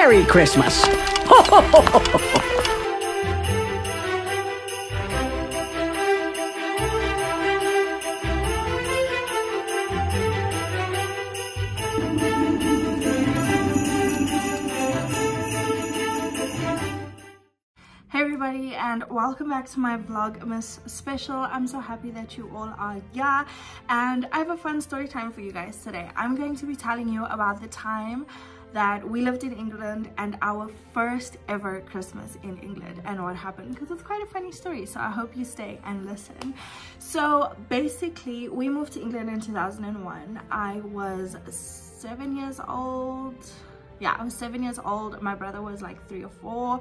Merry Christmas! Hey everybody, and welcome back to my Vlogmas Special. I'm so happy that you all are here, and I have a fun story time for you guys today. I'm going to be telling you about the time that we lived in England and our first ever Christmas in England and what happened, because it's quite a funny story, so I hope you stay and listen. So basically, we moved to England in 2001. I was 7 years old. Yeah, I was 7 years old. My brother was like 3 or 4.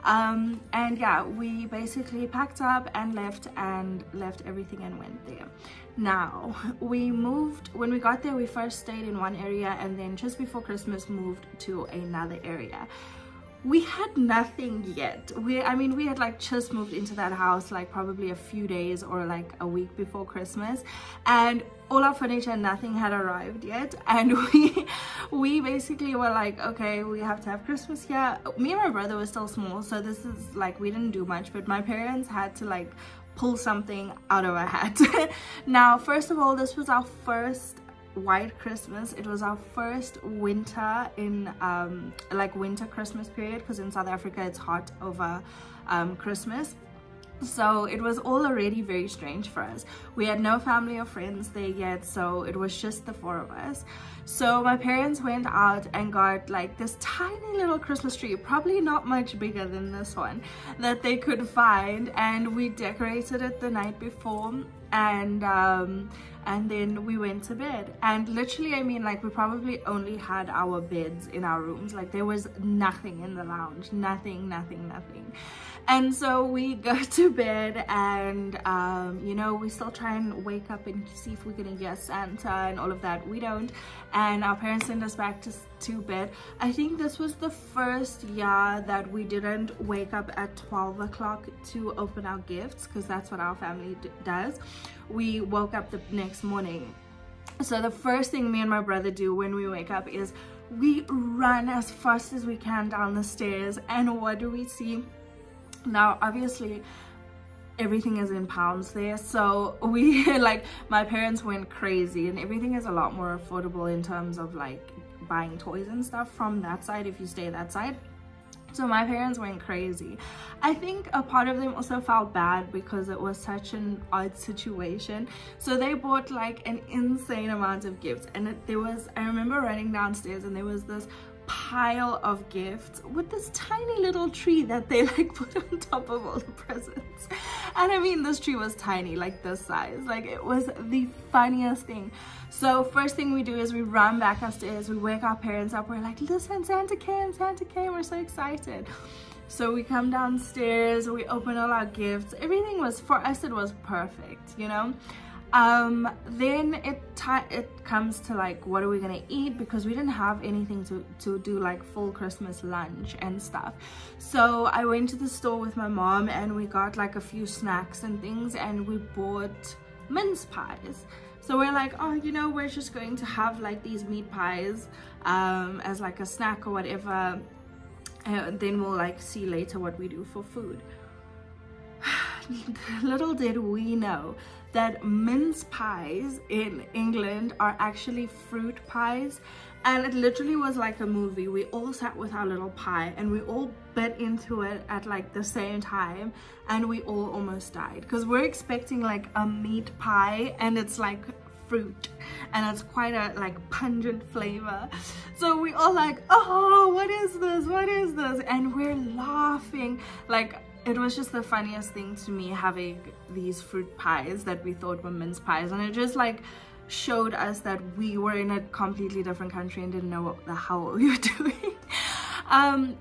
And yeah, we basically packed up and left everything and went there. Now, we moved, when we got there, we first stayed in one area and then just before Christmas moved to another area. We had nothing yet. We had like just moved into that house like probably a few days or like a week before Christmas, and all our furniture, nothing had arrived yet, and we basically were like, okay, we have to have Christmas here. Me and my brother were still small, so this is like, we didn't do much, but my parents had to like pull something out of our hat. Now, first of all, this was our first white Christmas. It was our first winter in like winter Christmas period, because in South Africa it's hot over Christmas. So it was all already very strange for us. We had no family or friends there yet, so it was just the 4 of us. So my parents went out and got like this tiny little Christmas tree, probably not much bigger than this one, that they could find, and we decorated it the night before, and then we went to bed. And literally, I mean, like, we probably only had our beds in our rooms. Like, there was nothing in the lounge, nothing. And so we go to bed, and you know, we still try and wake up and see if we're gonna hear Santa and all of that. We don't, and our parents send us back to bed. I think this was the first year that we didn't wake up at 12 o'clock to open our gifts, because that's what our family does. We woke up the next morning. So the first thing me and my brother do when we wake up is we run as fast as we can down the stairs, and what do we see? Now, obviously, everything is in pounds there, so we like, my parents went crazy, and everything is a lot more affordable in terms of like buying toys and stuff from that side if you stay that side. So my parents went crazy. I think a part of them also felt bad because it was such an odd situation, so they bought like an insane amount of gifts, and I remember running downstairs and there was this pile of gifts with this tiny little tree that they like put on top of all the presents. And I mean, this tree was tiny, like this size. Like, it was the funniest thing. So first thing we do is we run back upstairs, we wake our parents up, we're like, listen, Santa came, we're so excited. So we come downstairs, we open all our gifts. Everything was, for us, it was perfect, you know. Then it comes to like, what are we gonna eat, because we didn't have anything to do like full Christmas lunch and stuff. So I went to the store with my mom and we got like a few snacks and things, and we bought mince pies. So we're like, oh, you know, we're just going to have like these meat pies as like a snack or whatever, and then we'll like see later what we do for food. Little did we know that mince pies in England are actually fruit pies, and it literally was like a movie. We all sat with our little pie and we all bit into it at like the same time, and we all almost died, because we're expecting like a meat pie and it's like fruit, and it's quite a like pungent flavor. So we all like, oh, what is this, and we're laughing. Like, it was just the funniest thing to me, having these fruit pies that we thought were mince pies, and it just like showed us that we were in a completely different country and didn't know what the hell we were doing.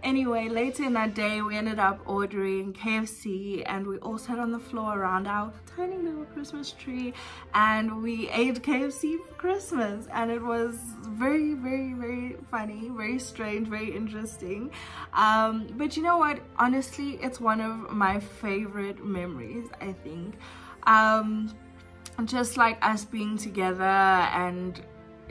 Anyway, later in that day we ended up ordering KFC, and we all sat on the floor around our tiny little Christmas tree and we ate KFC for Christmas, and it was very, very, very funny, very strange, very interesting. But you know what, honestly, it's one of my favorite memories, I think. Just like us being together and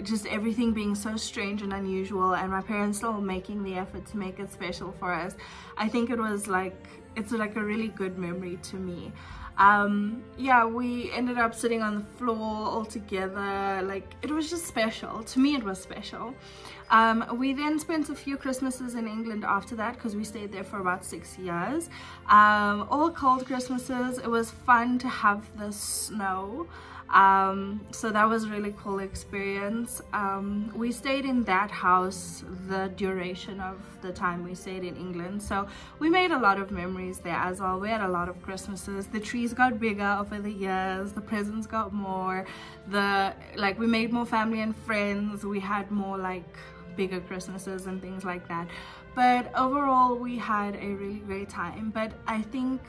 just everything being so strange and unusual, and my parents still making the effort to make it special for us. I think it was like, it's like a really good memory to me. Yeah, we ended up sitting on the floor all together. Like, it was just special. To me, it was special. We then spent a few Christmases in England after that, because we stayed there for about 6 years. All cold Christmases. It was fun to have the snow. So that was a really cool experience. We stayed in that house the duration of the time we stayed in England, so we made a lot of memories there as well. We had a lot of Christmases. The trees got bigger over the years, the presents got more, we made more family and friends. We had more like bigger Christmases and things like that. But overall, we had a really great time. But I think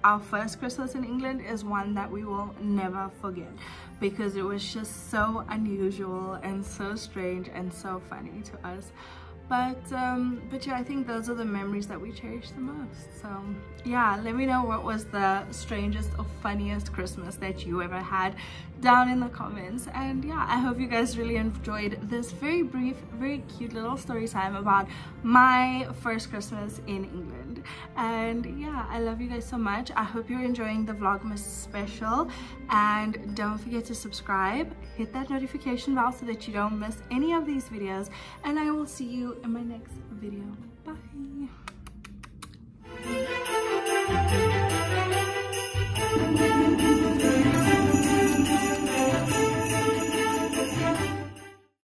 our first Christmas in England is one that we will never forget, because it was just so unusual and so strange and so funny to us. But yeah, I think those are the memories that we cherish the most. So yeah, let me know what was the strangest or funniest Christmas that you ever had down in the comments. And yeah, I hope you guys really enjoyed this very brief, very cute little story time about my first Christmas in England. And yeah, I love you guys so much. I hope you're enjoying the Vlogmas special, and don't forget to subscribe, hit that notification bell so that you don't miss any of these videos, and I will see you in my next video. Bye.